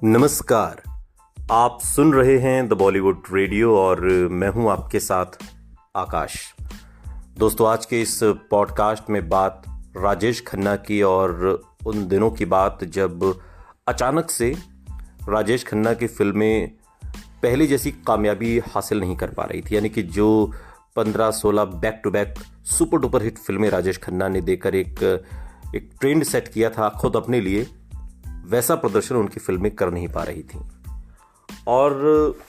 नमस्कार। आप सुन रहे हैं द बॉलीवुड रेडियो और मैं हूं आपके साथ आकाश। दोस्तों, आज के इस पॉडकास्ट में बात राजेश खन्ना की और उन दिनों की बात जब अचानक से राजेश खन्ना की फिल्में पहले जैसी कामयाबी हासिल नहीं कर पा रही थी। यानी कि जो 15-16 back to back super duper hit फिल्में राजेश खन्ना ने देकर एक ट्रेंड सेट किया था खुद अपने लिए, वैसा प्रदर्शन उनकी फिल्में कर नहीं पा रही थी। और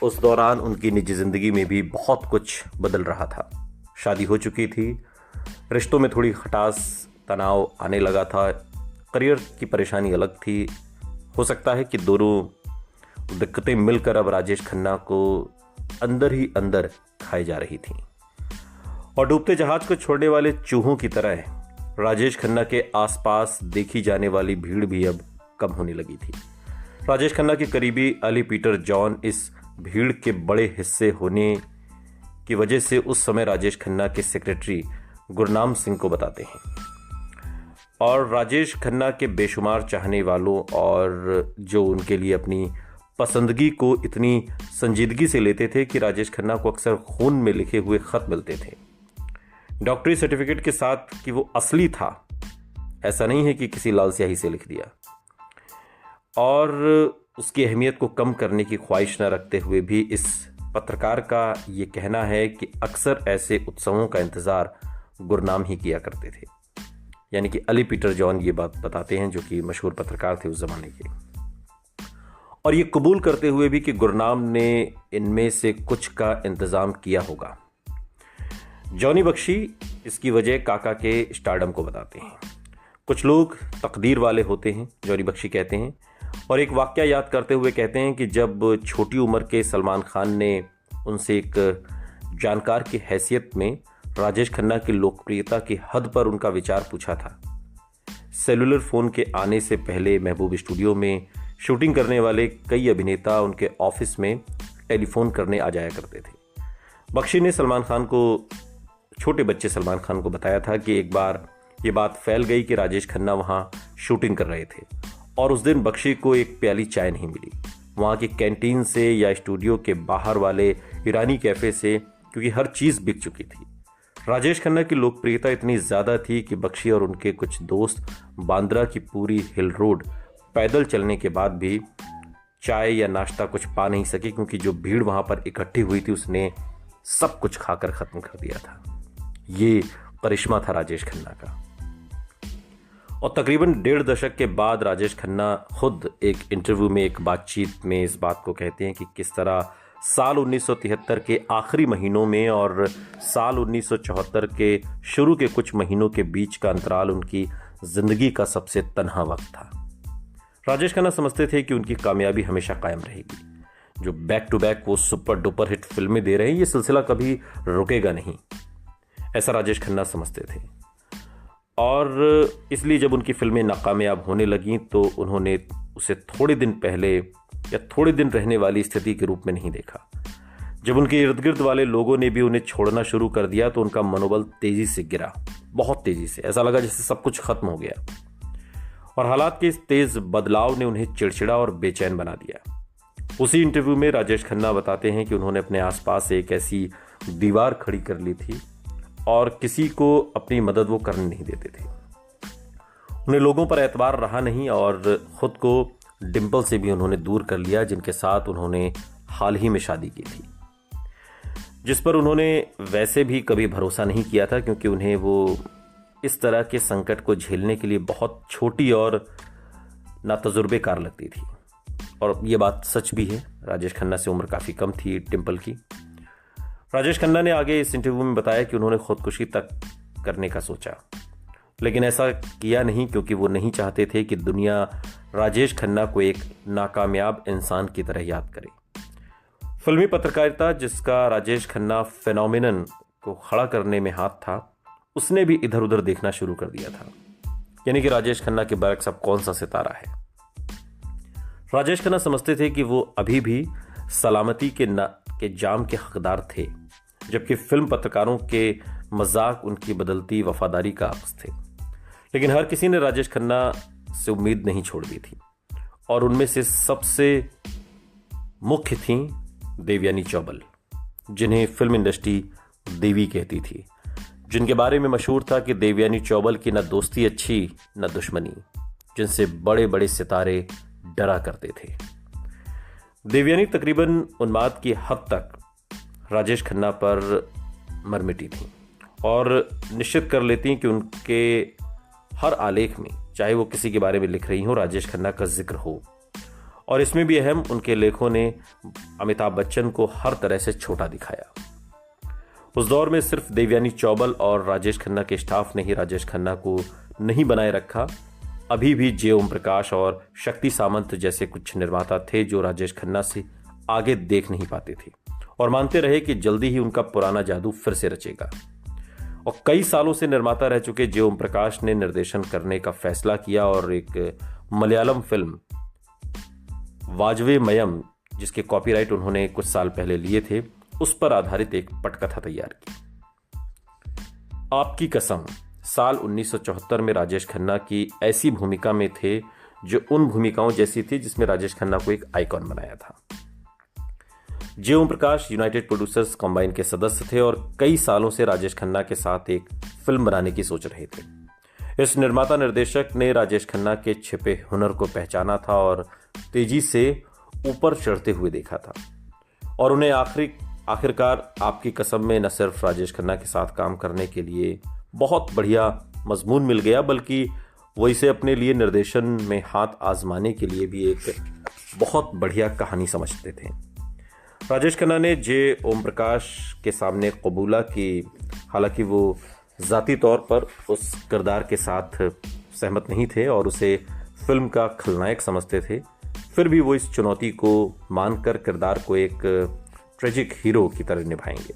उस दौरान उनकी निजी जिंदगी में भी बहुत कुछ बदल रहा था। शादी हो चुकी थी, रिश्तों में थोड़ी खटास तनाव आने लगा था, करियर की परेशानी अलग थी। हो सकता है कि दोनों दिक्कतें मिलकर अब राजेश खन्ना को अंदर ही अंदर खाई जा रही थी। और डूबते जहाज को छोड़ने वाले चूहों की तरह राजेश खन्ना के आसपास देखी जाने वाली भीड़ भी अब कम होने लगी थी। राजेश खन्ना के करीबी अली पीटर जॉन इस भीड़ के बड़े हिस्से होने की वजह से उस समय राजेश खन्ना के सेक्रेटरी गुरनाम सिंह को बताते हैं। और राजेश खन्ना के बेशुमार चाहने वालों और जो उनके लिए अपनी पसंदगी को इतनी संजीदगी से लेते थे कि राजेश खन्ना को अक्सर खून में लिखे हुए खत मिलते थे, डॉक्टरी सर्टिफिकेट के साथ कि वो असली था। ऐसा नहीं है कि किसी लाल स्याही से लिख दिया। और उसकी अहमियत को कम करने की ख्वाहिश न रखते हुए भी इस पत्रकार का ये कहना है कि अक्सर ऐसे उत्सवों का इंतज़ार गुरनाम ही किया करते थे। यानी कि अली पीटर जॉन ये बात बताते हैं, जो कि मशहूर पत्रकार थे उस ज़माने के। और ये कबूल करते हुए भी कि गुरनाम ने इनमें से कुछ का इंतज़ाम किया होगा। जॉनी बख्शी इसकी वजह काका के स्टारडम को बताते हैं। कुछ लोग तकदीर वाले होते हैं, जॉनी बख्शी कहते हैं। और एक वाकया याद करते हुए कहते हैं कि जब छोटी उम्र के सलमान खान ने उनसे एक जानकार की हैसियत में राजेश खन्ना की लोकप्रियता की हद पर उनका विचार पूछा था। सेलुलर फ़ोन के आने से पहले महबूब स्टूडियो में शूटिंग करने वाले कई अभिनेता उनके ऑफिस में टेलीफोन करने आ जाया करते थे। बख्शी ने छोटे बच्चे सलमान खान को बताया था कि एक बार ये बात फैल गई कि राजेश खन्ना वहाँ शूटिंग कर रहे थे और उस दिन बख्शी को एक प्याली चाय नहीं मिली वहाँ की कैंटीन से या स्टूडियो के बाहर वाले ईरानी कैफ़े से, क्योंकि हर चीज़ बिक चुकी थी। राजेश खन्ना की लोकप्रियता इतनी ज़्यादा थी कि बख्शी और उनके कुछ दोस्त बांद्रा की पूरी हिल रोड पैदल चलने के बाद भी चाय या नाश्ता कुछ पा नहीं सके, क्योंकि जो भीड़ वहाँ पर इकट्ठी हुई थी उसने सब कुछ खाकर ख़त्म कर दिया था। ये करिश्मा था राजेश खन्ना का। और तकरीबन 1.5 दशक के बाद राजेश खन्ना खुद एक इंटरव्यू में एक बातचीत में इस बात को कहते हैं कि किस तरह साल 1973 के आखिरी महीनों में और साल 1974 के शुरू के कुछ महीनों के बीच का अंतराल उनकी ज़िंदगी का सबसे तन्हा वक्त था। राजेश खन्ना समझते थे कि उनकी कामयाबी हमेशा कायम रहेगी। जो बैक टू बैक वो सुपर डुपर हिट फिल्में दे रहे हैं, ये सिलसिला कभी रुकेगा नहीं, ऐसा राजेश खन्ना समझते थे। और इसलिए जब उनकी फिल्में नाकामयाब होने लगीं तो उन्होंने उसे थोड़े दिन पहले या थोड़े दिन रहने वाली स्थिति के रूप में नहीं देखा। जब उनके इर्द गिर्द वाले लोगों ने भी उन्हें छोड़ना शुरू कर दिया तो उनका मनोबल तेजी से गिरा, बहुत तेजी से। ऐसा लगा जैसे सब कुछ खत्म हो गया। और हालात के इस तेज बदलाव ने उन्हें चिड़चिड़ा और बेचैन बना दिया। उसी इंटरव्यू में राजेश खन्ना बताते हैं कि उन्होंने अपने आसपास एक ऐसी दीवार खड़ी कर ली थी और किसी को अपनी मदद वो करने नहीं देते थे। उन्हें लोगों पर एतबार रहा नहीं और ख़ुद को डिम्पल से भी उन्होंने दूर कर लिया, जिनके साथ उन्होंने हाल ही में शादी की थी, जिस पर उन्होंने वैसे भी कभी भरोसा नहीं किया था, क्योंकि उन्हें वो इस तरह के संकट को झेलने के लिए बहुत छोटी और नातजुर्बेकार लगती थी। और ये बात सच भी है, राजेश खन्ना से उम्र काफ़ी कम थी डिम्पल की। राजेश खन्ना ने आगे इस इंटरव्यू में बताया कि उन्होंने खुदकुशी तक करने का सोचा, लेकिन ऐसा किया नहीं क्योंकि वो नहीं चाहते थे कि दुनिया राजेश खन्ना को एक नाकामयाब इंसान की तरह याद करे। फिल्मी पत्रकारिता, जिसका राजेश खन्ना फेनोमिनन को खड़ा करने में हाथ था, उसने भी इधर उधर देखना शुरू कर दिया था। यानी कि राजेश खन्ना के बरक्स अब कौन सा सितारा है। राजेश खन्ना समझते थे कि वो अभी भी सलामती के जाम के हकदार थे, जबकि फिल्म पत्रकारों के मजाक उनकी बदलती वफादारी का अक्स थे। लेकिन हर किसी ने राजेश खन्ना से उम्मीद नहीं छोड़ दी थी। और उनमें से सबसे मुख्य थीं देवयानी चौबल, जिन्हें फिल्म इंडस्ट्री देवी कहती थी, जिनके बारे में मशहूर था कि देवयानी चौबल की न दोस्ती अच्छी न दुश्मनी, जिनसे बड़े बड़े सितारे डरा करते थे। देवयानी तकरीबन उन्माद की हद तक राजेश खन्ना पर मर मिटी थी और निश्चित कर लेती कि उनके हर आलेख में, चाहे वो किसी के बारे में लिख रही हो, राजेश खन्ना का जिक्र हो। और इसमें भी अहम, उनके लेखों ने अमिताभ बच्चन को हर तरह से छोटा दिखाया। उस दौर में सिर्फ देवयानी चौबल और राजेश खन्ना के स्टाफ ने ही राजेश खन्ना को नहीं बनाए रखा। अभी भी जे ओम प्रकाश और शक्ति सामंत जैसे कुछ निर्माता थे जो राजेश खन्ना से आगे देख नहीं पाते थे और मानते रहे कि जल्दी ही उनका पुराना जादू फिर से रचेगा। और कई सालों से निर्माता रह चुके जे ओम प्रकाश ने निर्देशन करने का फैसला किया और एक मलयालम फिल्म वाजवे मयम, जिसके कॉपीराइट उन्होंने कुछ साल पहले लिए थे, उस पर आधारित एक पटकथा तैयार की। आपकी कसम साल 1974 में राजेश खन्ना की ऐसी भूमिका में थे जो उन भूमिकाओं जैसी थी जिसमें राजेश खन्ना को एक आइकॉन बनाया था। जे Om Prakash United producers combine के सदस्य थे और कई सालों से राजेश खन्ना के साथ एक फिल्म बनाने की सोच रहे थे। इस निर्माता निर्देशक ने राजेश खन्ना के छिपे हुनर को पहचाना था और तेजी से ऊपर चढ़ते हुए देखा था और उन्हें आखिरकार आपकी कसम में न सिर्फ राजेश खन्ना के साथ काम करने के लिए बहुत बढ़िया मजमून मिल गया, बल्कि वो इसे अपने लिए निर्देशन में हाथ आजमाने के लिए भी एक बहुत बढ़िया कहानी समझते थे। राजेश खन्ना ने जे ओम प्रकाश के सामने कबूला कि हालांकि वो जाती तौर पर उस किरदार के साथ सहमत नहीं थे और उसे फिल्म का खलनायक समझते थे, फिर भी वो इस चुनौती को मानकर किरदार को एक ट्रेजिक हीरो की तरह निभाएंगे।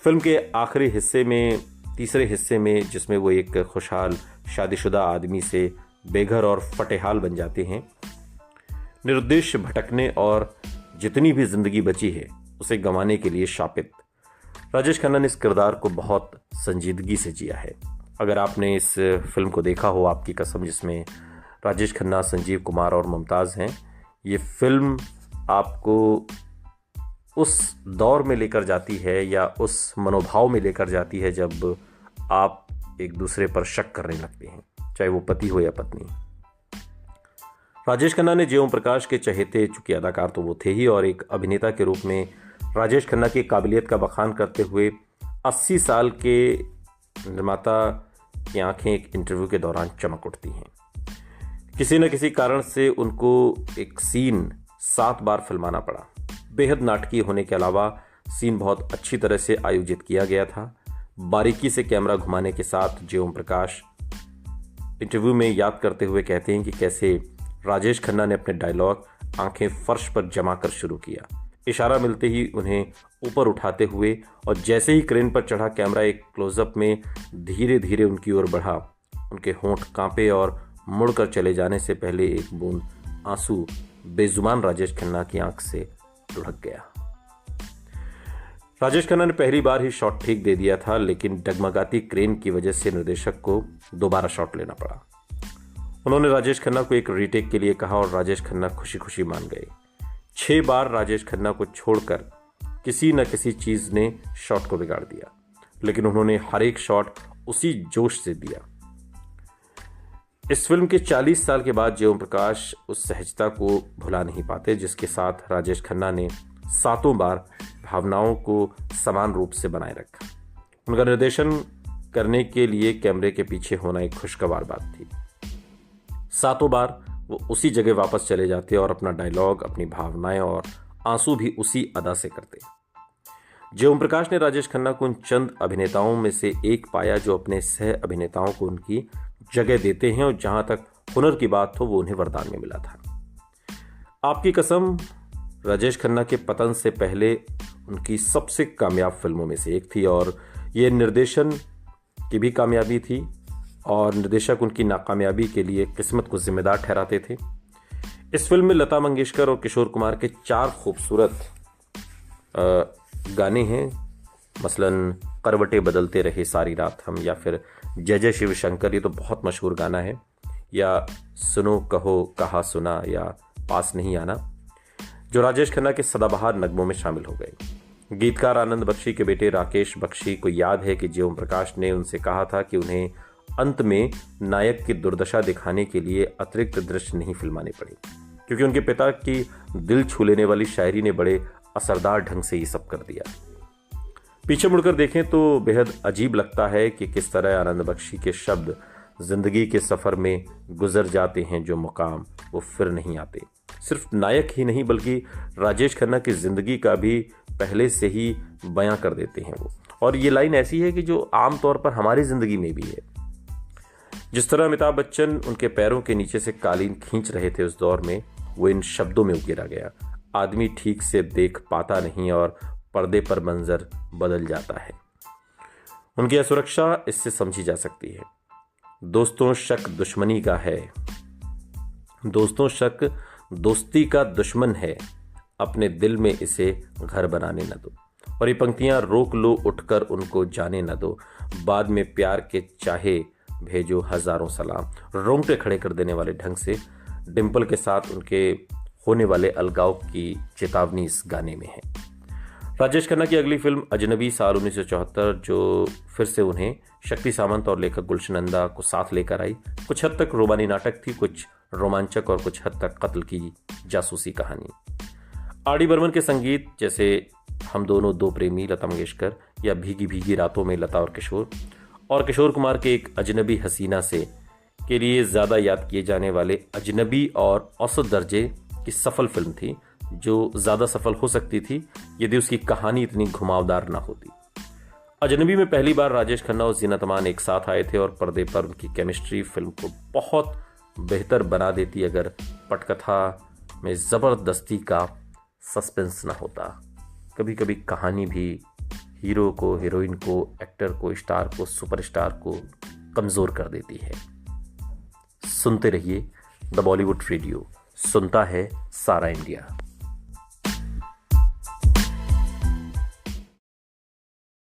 फिल्म के आखिरी हिस्से में, तीसरे हिस्से में, जिसमें वो एक खुशहाल शादीशुदा आदमी से बेघर और फटेहाल बन जाते हैं, निरुद्देश्य भटकने और जितनी भी जिंदगी बची है उसे गंवाने के लिए शापित, राजेश खन्ना ने इस किरदार को बहुत संजीदगी से जिया है। अगर आपने इस फिल्म को देखा हो आपकी कसम, जिसमें राजेश खन्ना, संजीव कुमार और मुमताज़ हैं, ये फिल्म आपको उस दौर में लेकर जाती है या उस मनोभाव में लेकर जाती है जब आप एक दूसरे पर शक करने लगते हैं, चाहे वो पति हो या पत्नी। राजेश खन्ना ने जे ओम प्रकाश के चहेते, चूंकि अदाकार तो वो थे ही, और एक अभिनेता के रूप में राजेश खन्ना की काबिलियत का बखान करते हुए 80 साल के निर्माता की आंखें एक इंटरव्यू के दौरान चमक उठती हैं। किसी न किसी कारण से उनको एक सीन 7 बार फिल्माना पड़ा। बेहद नाटकीय होने के अलावा सीन बहुत अच्छी तरह से आयोजित किया गया था। बारीकी से कैमरा घुमाने के साथ जे ओम प्रकाश इंटरव्यू में याद करते हुए कहते हैं कि कैसे राजेश खन्ना ने अपने डायलॉग आंखें फर्श पर जमा कर शुरू किया, इशारा मिलते ही उन्हें ऊपर उठाते हुए, और जैसे ही क्रेन पर चढ़ा कैमरा एक क्लोजअप में धीरे धीरे उनकी ओर बढ़ा, उनके होंठ कांपे और मुड़कर चले जाने से पहले एक बूंद आंसू बेजुबान राजेश खन्ना की आंख से लुढ़क गया। राजेश खन्ना ने पहली बार ही शॉट ठीक दे दिया था, लेकिन डगमगाती क्रेन की वजह से निर्देशक को दोबारा शॉट लेना पड़ा। उन्होंने राजेश खन्ना को एक रीटेक के लिए कहा और राजेश खन्ना खुशी खुशी मान गए। 6 बार राजेश खन्ना को छोड़कर किसी न किसी चीज ने शॉट को बिगाड़ दिया, लेकिन उन्होंने हर एक शॉट उसी जोश से दिया। इस फिल्म के 40 साल के बाद जे ओम प्रकाश उस सहजता को भुला नहीं पाते जिसके साथ राजेश खन्ना ने 7 बार भावनाओं को समान रूप से बनाए रखा। उनका निर्देशन करने के लिए कैमरे के पीछे होना एक खुशगवार बात थी। 7 बार वो उसी जगह वापस चले जाते और अपना डायलॉग, अपनी भावनाएं और आंसू भी उसी अदा से करते। जे ओम प्रकाश ने राजेश खन्ना को उन चंद अभिनेताओं में से एक पाया जो अपने सह अभिनेताओं को उनकी जगह देते हैं और जहां तक हुनर की बात हो वो उन्हें वरदान में मिला था। आपकी कसम राजेश खन्ना के पतन से पहले उनकी सबसे कामयाब फिल्मों में से एक थी और ये निर्देशन की भी कामयाबी थी और निर्देशक उनकी नाकामयाबी के लिए किस्मत को जिम्मेदार ठहराते थे। इस फिल्म में लता मंगेशकर और किशोर कुमार के 4 खूबसूरत गाने हैं, मसलन करवटें बदलते रहे सारी रात हम, या फिर जय जय शिव शंकर, ये तो बहुत मशहूर गाना है। या सुनो कहो कहा सुना या पास नहीं आना, जो राजेश खन्ना के सदाबहार नगमों में शामिल हो गए। गीतकार आनंद बख्शी के बेटे राकेश बख्शी को याद है कि जे ओम प्रकाश ने उनसे कहा था कि उन्हें अंत में नायक की दुर्दशा दिखाने के लिए अतिरिक्त दृश्य नहीं फिल्माने पड़े, क्योंकि उनके पिता की दिल छू लेने वाली शायरी ने बड़े असरदार ढंग से ये सब कर दिया। पीछे मुड़कर देखें तो बेहद अजीब लगता है कि किस तरह आनंद बख्शी के शब्द जिंदगी के सफर में गुजर जाते हैं जो मुकाम वो फिर नहीं आते। सिर्फ नायक ही नहीं बल्कि राजेश खन्ना की जिंदगी का भी पहले से ही बयां कर देते हैं वो। और ये लाइन ऐसी है कि जो आमतौर पर हमारी जिंदगी में भी है। जिस तरह अमिताभ बच्चन उनके पैरों के नीचे से कालीन खींच रहे थे उस दौर में, वो इन शब्दों में उकेरा गया। आदमी ठीक से देख पाता नहीं और पर्दे पर मंजर बदल जाता है। उनकी असुरक्षा इससे समझी जा सकती है। दोस्तों शक दुश्मनी का है, दोस्तों शक दोस्ती का दुश्मन है, अपने दिल में इसे घर बनाने न दो। और ये पंक्तियां रोक लो उठकर उनको जाने न दो, बाद में प्यार के चाहे भेजो हजारों सलाम। रोंगटे खड़े कर देने वाले ढंग से डिंपल के साथ उनके होने वाले अलगाव की चेतावनी इस गाने में है। राजेश खन्ना की अगली फिल्म अजनबी साल 1974, जो फिर से उन्हें शक्ति सामंत और लेखक गुलशन नंदा को साथ लेकर आई। कुछ हद तक रोमानी नाटक थी, कुछ रोमांचक और कुछ हद तक कत्ल की जासूसी कहानी। आर डी बर्मन के संगीत जैसे हम दोनों दो प्रेमी लता मंगेशकर या भीगी भीगी रातों में लता और किशोर कुमार के एक अजनबी हसीना से के लिए ज़्यादा याद किए जाने वाले अजनबी और औसत दर्जे की सफल फिल्म थी, जो ज़्यादा सफल हो सकती थी यदि उसकी कहानी इतनी घुमावदार ना होती। अजनबी में पहली बार राजेश खन्ना और जीनत अमान एक साथ आए थे और पर्दे पर उनकी केमिस्ट्री फिल्म को बहुत बेहतर बना देती अगर पटकथा में ज़बरदस्ती का सस्पेंस ना होता। कभी कभी कहानी भी हीरो को, हीरोइन को, एक्टर को, स्टार को, सुपरस्टार को कमज़ोर कर देती है। सुनते रहिए द बॉलीवुड रेडियो, सुनता है सारा इंडिया।